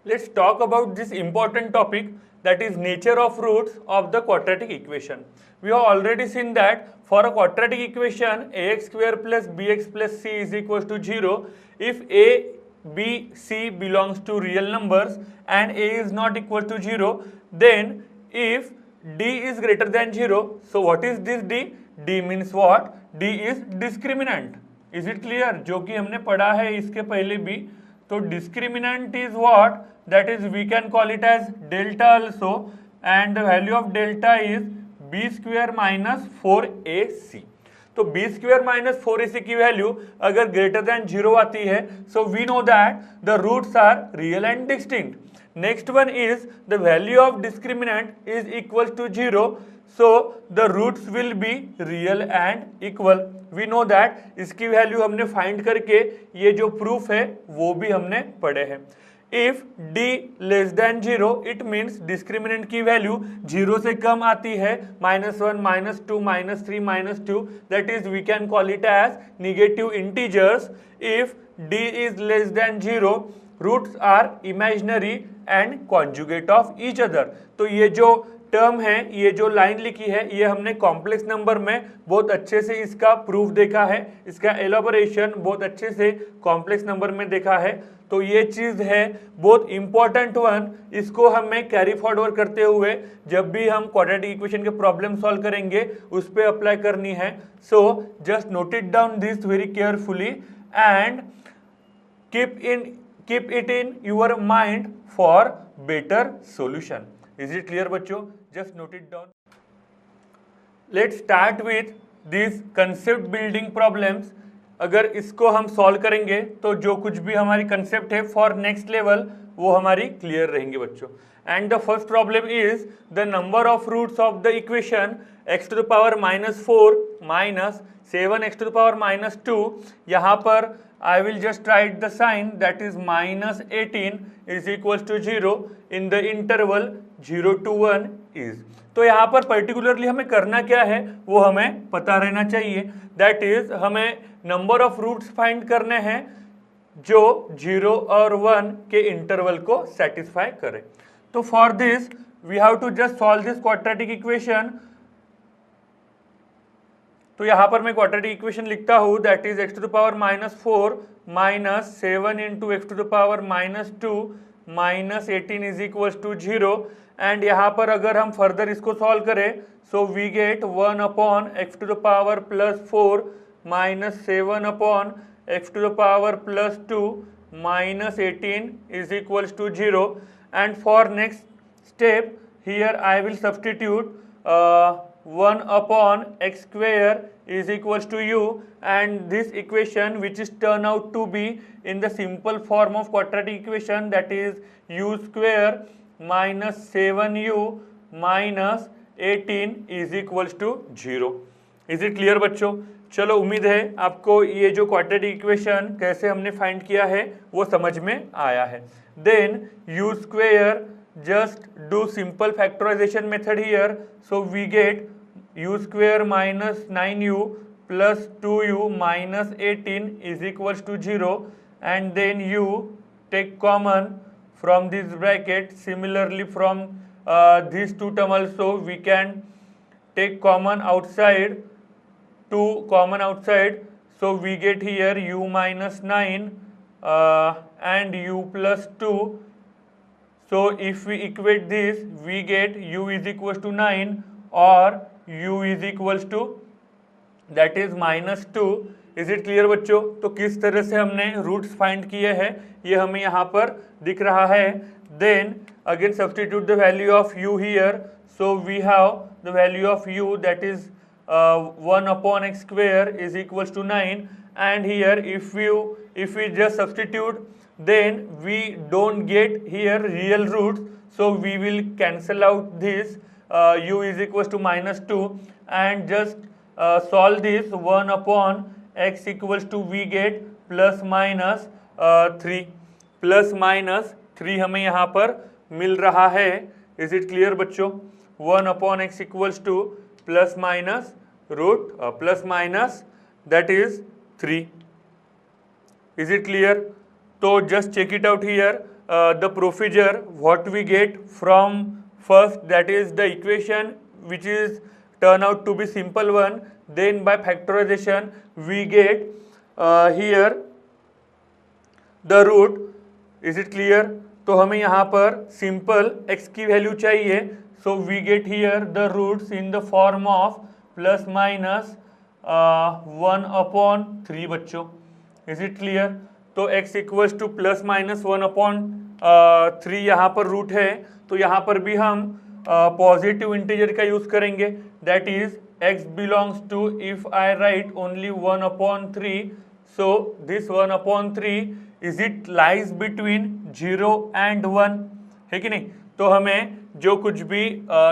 Let's talk about this important topic, that is nature of roots of the quadratic equation. We have already seen that for a quadratic equation ax square plus bx plus c is equals to 0 if a, b, c belongs to real numbers and a is not equal to 0, then if d is greater than 0, so what is this d? D means what? D is discriminant. Is it clear? जो कि हमने पढ़ा है इसके पहले भी, तो discriminant is what? That is we can call it as delta also, and the value of delta is b square minus 4ac. तो b square minus 4ac की वैल्यू अगर ग्रेटर देन 0 आती है, so we know that the roots are real and distinct. Next one is the value of discriminant is equal to 0, so the roots will be real and equal. We know that इसकी value हमने find करके ये जो proof है वो भी हमने पढ़े हैं. If d less than 0 it means discriminant की वैल्यू 0 से कम आती है, -1, -2, -3, -2, that is we can call it as negative integers. If d is less than 0 roots are imaginary and conjugate of each other. तो ये जो टर्म है, ये जो लाइन लिखी है, ये हमने कॉम्प्लेक्स नंबर में बहुत अच्छे से इसका प्रूफ देखा है, इसका एलोबोरेशन बहुत अच्छे से कॉम्प्लेक्स नंबर में देखा है. तो ये चीज़ है बहुत इंपॉर्टेंट वन, इसको हमें कैरी फॉरवर्ड करते हुए जब भी हम क्वाड्रेटिक इक्वेशन के प्रॉब्लम सॉल्व करेंगे उस पर अप्लाई करनी है. So just note it down this very carefully and keep it in your mind for better solution. Is it clear बच्चों? Just note it down. Let's start with these concept building problems. अगर इसको हम solve करेंगे तो जो कुछ भी हमारी कंसेप्ट है फॉर नेक्स्ट लेवल वो हमारी क्लियर रहेंगे बच्चों. And the first problem is the number of roots of the equation x to the power -4 minus 7x to the power -2. यहाँ पर I will just write the sign, that is -18 is equals to 0 in the interval 0 to 1 is. तो यहाँ पर particularly हमें करना क्या है वो हमें पता रहना चाहिए. दैट इज हमें नंबर ऑफ रूट्स फाइंड करने हैं जो 0 और 1 के इंटरवल को सेटिस्फाई करें. तो for this we have to just solve this quadratic equation. तो यहाँ पर मैं क्वाड्रेटिक इक्वेशन लिखता हूँ, that is x to the power -4 minus 7 into x to the power -2 minus 18 is equal to 0. And यहाँ पर अगर हम फर्दर इसको सॉल्व करें so we get 1 upon x to the power +4 minus 7 upon x to the power +2 minus 18 is equal to 0. And for next step here I will substitute 1 upon x square is equals to u, and this equation which is turn out to be in the simple form of quadratic equation, that is u square minus 7u minus 18 is equals to 0. Is it clear बच्चों? चलो उम्मीद है आपको ये जो quadratic equation कैसे हमने find किया है वो समझ में आया है. Then u square, just do simple factorization method here, so we get u square minus 9u plus 2u minus 18 is equals to 0, and then u take common from this bracket. Similarly from these two term also we can take common outside, 2 common outside, so we get here u minus 9 and u plus 2. So if we equate this we get u is equals to 9 or u is equals to that is -2. Is it clear बच्चों? तो किस तरह से हमने roots find किए हैं ये हमें यहाँ पर दिख रहा है. Then again substitute the value of u here, so we have the value of u that is 1 upon x square is equals to 9, and here if we just substitute then we don't get here real roots, so we will cancel out this u is equals to -2 and just solve this. 1 upon x equals to we get plus minus 3 हमें यहाँ पर मिल रहा है. Is it clear बच्चों? 1 upon x equals to plus minus that is 3. Is it clear? तो just check it out here. the procedure what we get from first, that is the equation which is turn out to be simple one, then by factorization we get here the root. Is it clear? तो हमें यहाँ पर simple x की value चाहिए, so we get here the roots in the form of plus minus 1/3 बच्चों. Is it clear? तो x equals to plus minus 1/3 यहाँ पर रूट है, तो यहाँ पर भी हम पॉजिटिव इंटीजर का यूज करेंगे, that is x belongs to, if I write only 1/3, so this 1/3 is it lies between 0 and 1, है कि नहीं? तो हमें जो कुछ भी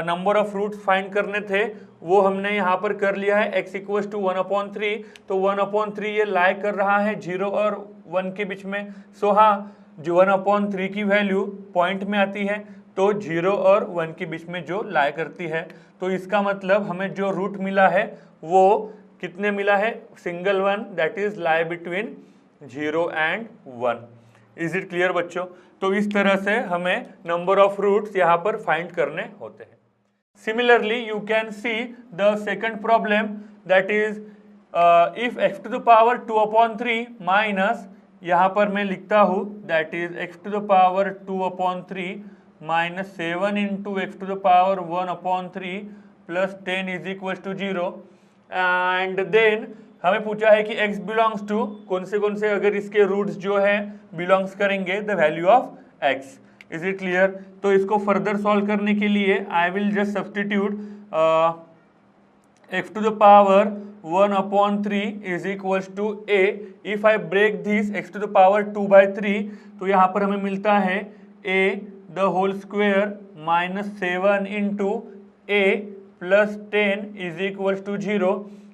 नंबर ऑफ रूट्स फाइंड करने थे वो हमने यहाँ पर कर लिया है. x इक्वल्स टू 1/3, तो 1/3 ये लाई कर रहा है 0 और 1 के बीच में. सो हाँ, जो 1/3 की वैल्यू पॉइंट में आती है, तो 0 और 1 के बीच में जो लाई करती है, तो इसका मतलब हमें जो रूट मिला है वो कितने मिला है? Single one, that is lie between 0 and 1. Is it clear बच्चों? तो इस तरह से हमें नंबर ऑफ रूट्स यहाँ पर फाइंड करने होते हैं. Similarly you can see the second problem, that is if x to the power 2/3 minus, यहाँ पर मैं लिखता हूँ that is x to the power 2/3 minus 7 into x to the power 1/3 plus 10 is equal to 0. And then हमें पूछा है कि x belongs to कौन से अगर इसके रूट्स जो है बिलोंग्स करेंगे the value of x. Is it clear? तो इसको फर्दर सॉल्व करने के लिए I will just substitute x to the power 1/3 is equals to a. If I break this x to the power 2/3, तो यहाँ पर हमें मिलता है a the whole square minus 7 into a plus 10 is equals to 0.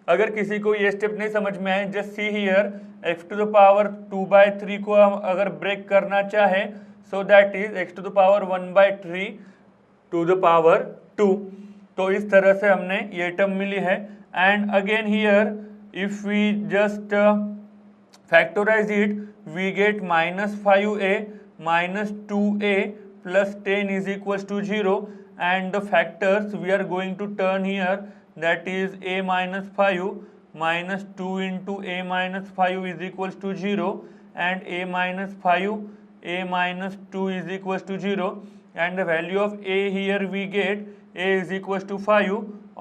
अगर किसी को ये स्टेप नहीं समझ में आए, just see here x to the power 2/3 को हम अगर ब्रेक करना चाहे, so that is x to the power 1/3 to the power 2. तो इस तरह से हमने ये टर्म मिली है. And again here if we just factorize it, we get minus 5a minus 2a plus 10 is equal to 0. And the factors we are going to turn here, that is a minus 5 minus 2 into a minus 5 is equals to 0, and a minus 5 a minus 2 is equals to 0, and the value of a here we get a is equals to 5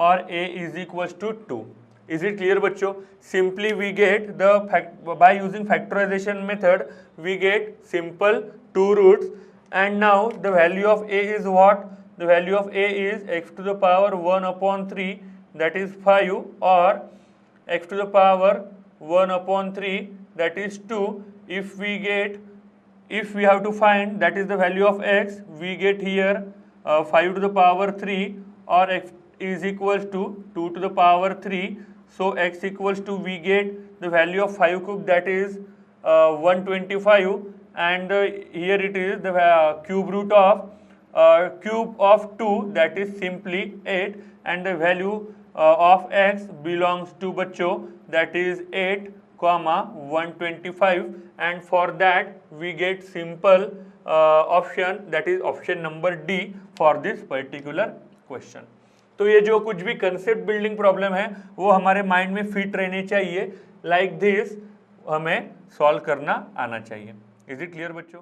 or a is equals to 2. Is it clear बच्चों? Simply we get the by using factorization method we get simple two roots, and now the value of a is what? The value of a is x to the power 1/3, that is 5, or x to the power 1/3, that is 2. If we have to find that is the value of x, we get here 5 to the power 3, or x is equals to 2 to the power 3. So x equals to, we get the value of 5 cube, that is 125, and here it is the cube root of cube of 2, that is simply 8, and the value of x belongs to बच्चों that is 8, 125, and for that we get simple option, that is option number D for this particular question. तो ये जो कुछ भी concept building problem है वो हमारे mind में फिट रहने चाहिए, लाइक दिस हमें सॉल्व करना आना चाहिए. इज इट क्लियर बच्चों?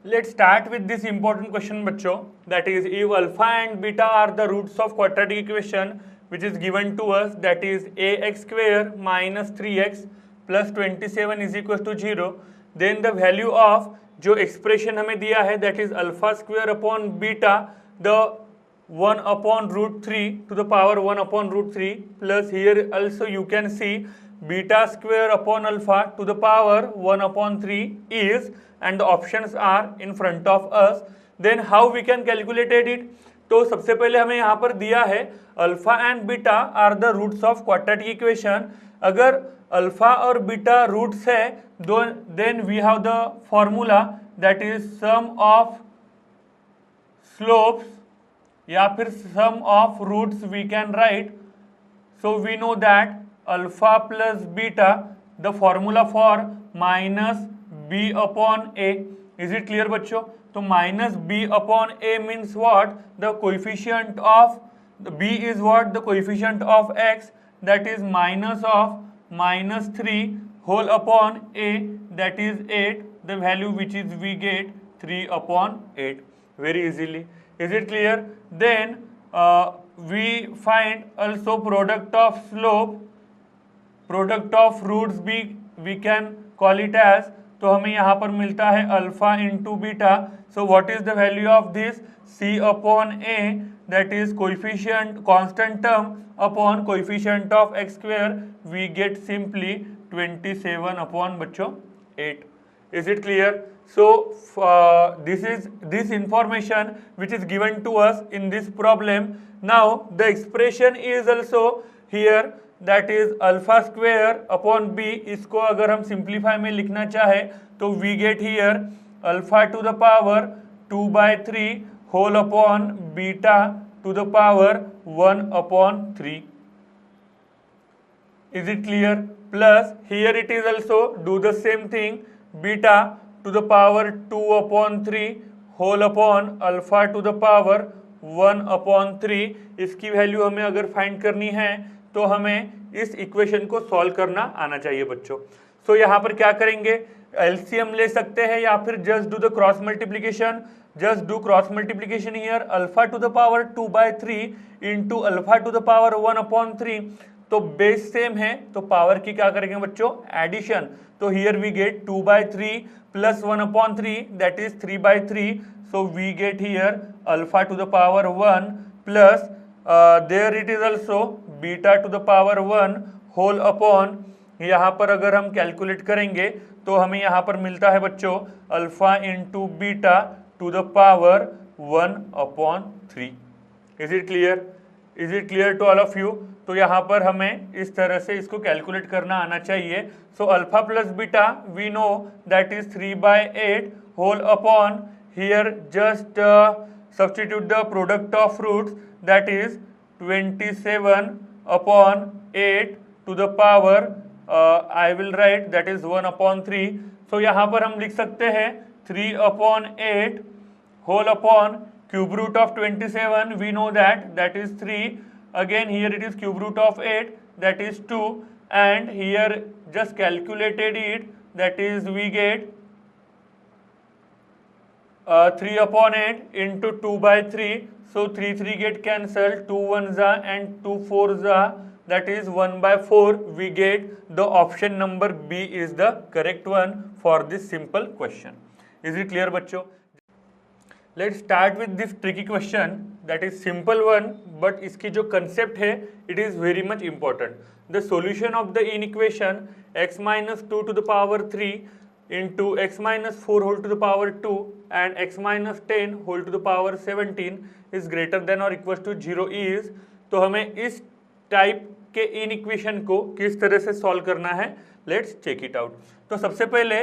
Let's start with this important question बच्चों, that is if alpha and beta are the roots of quadratic equation which is given to us, that is ax square minus 3x plus 27 is equal to 0, then the value of जो expression हमें दिया है that is alpha square upon beta the 1/√3 to the power 1/√3 plus here also you can see beta square upon alpha to the power 1/3 is, and the options are in front of us. Then how we can calculate it? तो सबसे पहले हमें यहाँ पर दिया है alpha and beta are the roots of quadratic equation. अगर alpha और बीटा रूट्स है, then we have the formula that is sum of slopes या फिर sum of roots we can write. So we know that alpha plus beta, the formula for minus b upon a. Is it clear बच्चों? तो minus b upon a means what? The coefficient of b is what? The coefficient of x, that is minus of minus 3 whole upon a, that is 8, the value which is we get 3 upon 8 very easily. Is it clear? Then we find also product of slope, product of roots भी we can call it as, तो हमें यहाँ पर मिलता है alpha into beta. So what is the value of this? c upon a, that is coefficient constant term upon coefficient of x square, we get simply 27 upon बच्चों 8. Is it clear? So this is this information which is given to us in this problem. Now the expression is also here, that is alpha square upon b. इसको अगर हम simplify में लिखना चाहे तो we get here alpha to the power 2/3 whole upon beta to the power 1/3. Is it clear? Plus here it is also do the same thing, beta to the power 2/3 whole upon alpha to the power 1/3. इसकी value हमें अगर find करनी है तो हमें इस equation को solve करना आना चाहिए बच्चों. सो यहाँ पर क्या करेंगे? एलसीएम ले सकते हैं या फिर just do the cross multiplication. Just do cross multiplication here. Alpha to the power 2/3 into alpha to the power 1/3. तो बेस सेम है तो पावर की क्या करेंगे बच्चों? एडिशन. तो here we get 2/3 plus 1/3, that is 3/3. So we get here alpha to the power 1 plus there it is also beta to the power 1 whole upon, यहाँ पर अगर हम कैलकुलेट करेंगे तो हमें यहाँ पर मिलता है बच्चों alpha into beta to the power 1/3. Is it clear? Is it clear to all of you? तो यहाँ पर हमें इस तरह से इसको कैलकुलेट करना आना चाहिए. So alpha plus beta we know that is 3/8 whole upon, here just substitute the product of roots, that is 27 upon 8 to the power I will write that is 1/3. So यहाँ पर हम लिख सकते हैं 3/8 whole upon cube root of 27, we know that is 3. Again here it is cube root of 8, that is 2, and here just calculated it, that is we get 3/8 into 2/3. So 3 get cancelled, 2 1s are and 2 4s are, that is 1/4. We get the option number B is the correct one for this simple question. Is it clear बच्चों? Let's start with this tricky question, that is simple one, but इसकी जो concept है it is very much important. The solution of the inequation x minus 2 to the power 3 into x minus 4 whole to the power 2 and x minus 10 whole to the power 17 is greater than or equals to 0 is. तो हमें इस type के inequation को किस तरह से solve करना है, लेट्स चेक इट आउट. तो सबसे पहले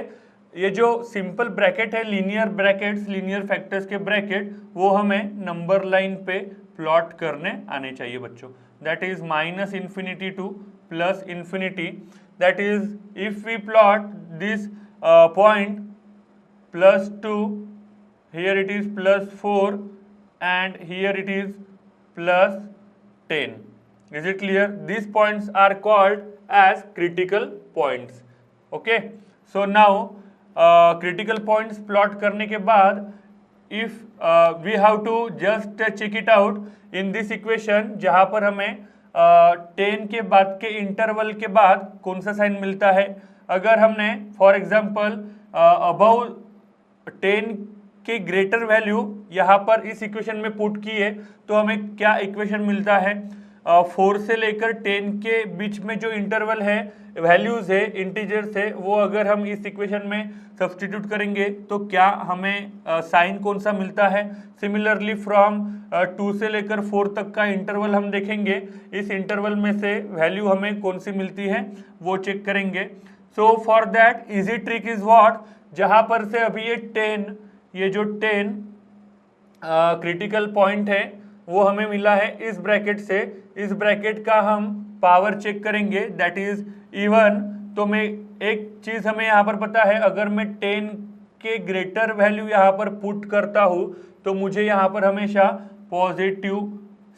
ये जो सिंपल ब्रैकेट है, लीनियर ब्रैकेट्स, लीनियर फैक्टर्स के ब्रैकेट, वो हमें नंबर लाइन पे प्लॉट करने आने चाहिए बच्चों. That is minus infinity to plus infinity. That is if we plot this point plus 2, here it is plus 4 and here it is plus 10. Is it clear? This points are called as critical points. Okay, so now critical points plot करने के बाद if we have to just check it out in this equation, जहां पर हमें 10 के बाद के interval के बाद कौन सा साइन मिलता है. अगर हमने फॉर एग्जांपल अबव 10 के ग्रेटर वैल्यू यहाँ पर इस इक्वेशन में पुट की है तो हमें क्या इक्वेशन मिलता है? 4 से लेकर 10 के बीच में जो इंटरवल है, वैल्यूज है, इंटीजर्स है, वो अगर हम इस इक्वेशन में सब्स्टिट्यूट करेंगे तो क्या हमें साइन कौन सा मिलता है. सिमिलरली फ्रॉम 2 से लेकर 4 तक का इंटरवल हम देखेंगे, इस इंटरवल में से वैल्यू हमें कौन सी मिलती है वो चेक करेंगे. So for that easy trick is what, जहां पर से अभी ये जो 10 क्रिटिकल पॉइंट है वो हमें मिला है इस ब्रैकेट से. इस ब्रैकेट का हम पावर चेक करेंगे, दैट इज इवन. तो मैं एक चीज हमें यहाँ पर पता है, अगर मैं 10 के ग्रेटर वैल्यू यहाँ पर पुट करता हूँ तो मुझे यहाँ पर हमेशा पॉजिटिव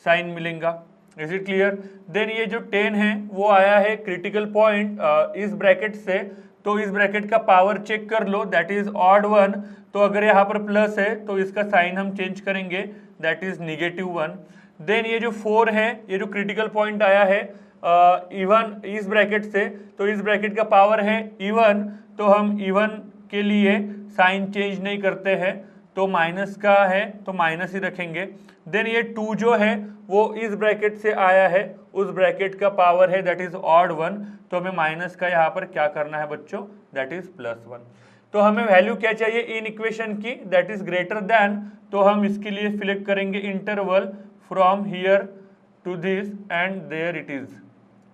साइन मिलेगा। Is it clear? देन ये जो 10 है वो आया है क्रिटिकल पॉइंट इस ब्रैकेट से, तो इस ब्रैकेट का पावर चेक कर लो, दैट इज ऑड 1। तो अगर यहाँ पर प्लस है तो इसका साइन हम चेंज करेंगे, दैट इज -1। देन ये जो 4 है, ये जो क्रिटिकल पॉइंट आया है इवन इस ब्रैकेट से, तो इस ब्रैकेट का पावर है इवन, तो हम इवन के लिए साइन चेंज नहीं करते हैं, तो माइनस का है तो माइनस ही रखेंगे। देन ये 2 जो है वो इस ब्रैकेट से आया है, उस ब्रैकेट का पावर है दैट इज ऑड 1, तो हमें माइनस का यहाँ पर क्या करना है बच्चों, दैट इज +1। तो हमें वैल्यू क्या चाहिए इन इक्वेशन की, दैट इज ग्रेटर देन, तो हम इसके लिए सिलेक्ट करेंगे interval from here to this and there it is.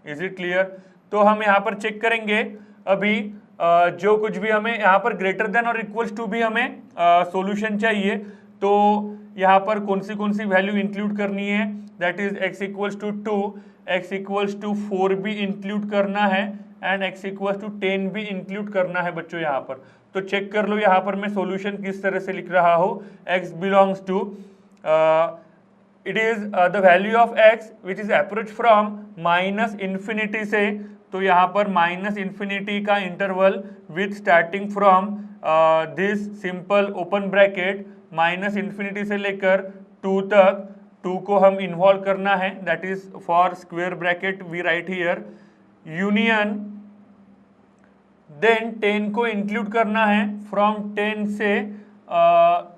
Is it clear? तो हम यहाँ पर चेक करेंगे अभी जो कुछ भी हमें यहाँ पर ग्रेटर देन और इक्वल्स टू भी हमें सॉल्यूशन चाहिए, तो यहाँ पर कौन सी वैल्यू इंक्लूड करनी है, that is x equals to 2, x equals to 4 भी इंक्लूड करना है एंड x इक्वल्स टू 10 भी इंक्लूड करना है बच्चों यहाँ पर। तो चेक कर लो यहाँ पर मैं सॉल्यूशन किस तरह से लिख रहा हूँ। x belongs to it is the value of x which is approach from -∞ से, तो यहाँ पर -∞ का interval with starting from this simple open bracket -∞ से लेकर 2 तक, 2 को हम इन्वॉल्व करना है, that is for square bracket we write here union. Then 10 को इंक्लूड करना है फ्रॉम 10 से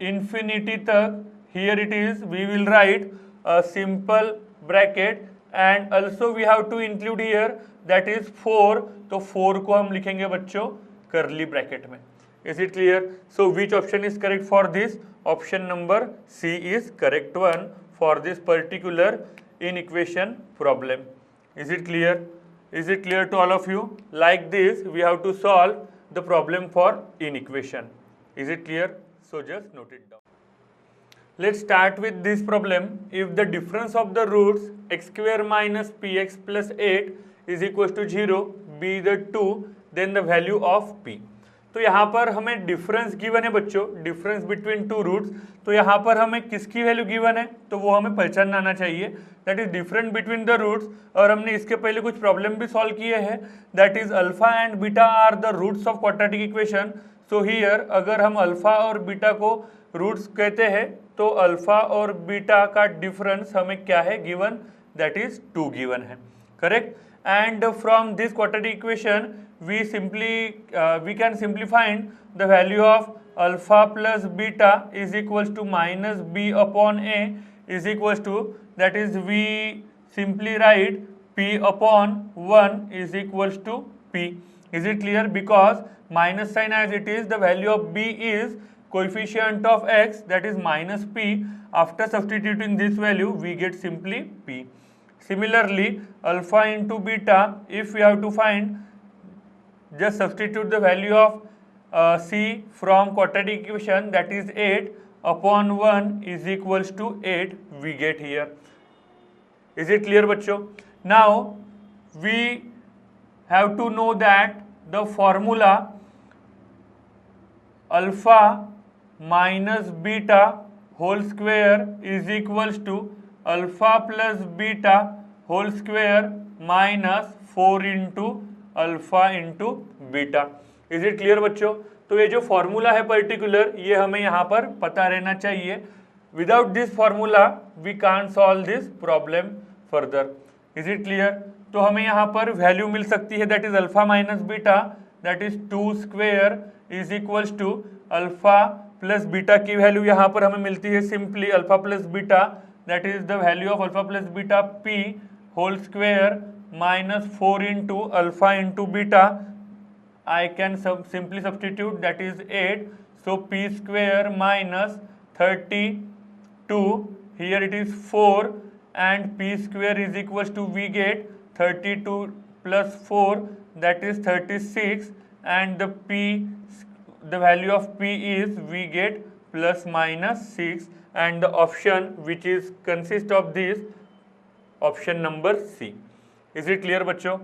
इंफिनिटी तक, here it is we will write simple bracket and also we have to include here that is 4, तो 4 को हम लिखेंगे बच्चों कर्ली ब्रैकेट में। Is it clear? So which option is correct for this? Option number C is correct one for this particular inequation problem. Is it clear? Is it clear to all of you? Like this we have to solve the problem for inequation. Is it clear? So just note it down. Let's start with this problem. If the difference of the roots x square minus px plus 8 is equals to 0 be the 2, then the value of p. तो यहाँ पर हमें difference given है बच्चों, difference between 2 roots, तो यहाँ पर हमें किसकी वैल्यू गिवन है तो वो हमें पहचानना आना चाहिए, that is different between the roots. और हमने इसके पहले कुछ प्रॉब्लम भी सॉल्व किए हैं, that is alpha and beta are the roots of quadratic equation. So here अगर हम अल्फा और बीटा को रूट्स कहते हैं तो अल्फा और बीटा का डिफरेंस हमें क्या है गिवन, दैट इज 2 गिवन है, correct. And from this quadratic equation we can simply find the value of alpha plus beta is equals to minus b upon a is equals to, that is we simply write p upon 1 is equals to p. Is it clear? Because minus sign as it is, the value of b is coefficient of x, that is minus p. After substituting this value we get simply p. Similarly alpha into beta, if we have to find, just substitute the value of c from quadratic equation, that is 8 upon 1 is equals to 8 we get here. Is it clear बच्चों? Now we have to know that the formula alpha minus beta whole square is equals to alpha plus beta whole square minus 4 into alpha into beta. Is it clear बच्चों? तो ये जो formula है particular, ये हमें यहाँ पर पता रहना चाहिए। Without this formula we can't solve this problem further. Is it clear? तो हमें यहाँ पर वैल्यू मिल सकती है, that is alpha minus beta, that is 2 square is equals to alpha plus beta की वैल्यू यहाँ पर हमें मिलती है simply alpha plus beta, that is the value of alpha plus beta P whole square minus 4 into alpha into beta. I can simply substitute, that is 8, so p square minus 32, here it is 4 and p square is equals to, we get 32 plus 4 that is 36 and the value of p is we get plus minus 6 and the option which is consist of this option number C. Is it clear बच्चों?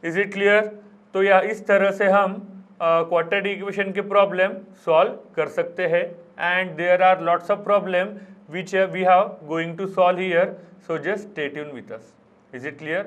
Is it clear? तो या इस तरह से हम quadratic equation के problem solve कर सकते हैं, and there are lots of problem which we have going to solve here, so just stay tuned with us. Is it clear?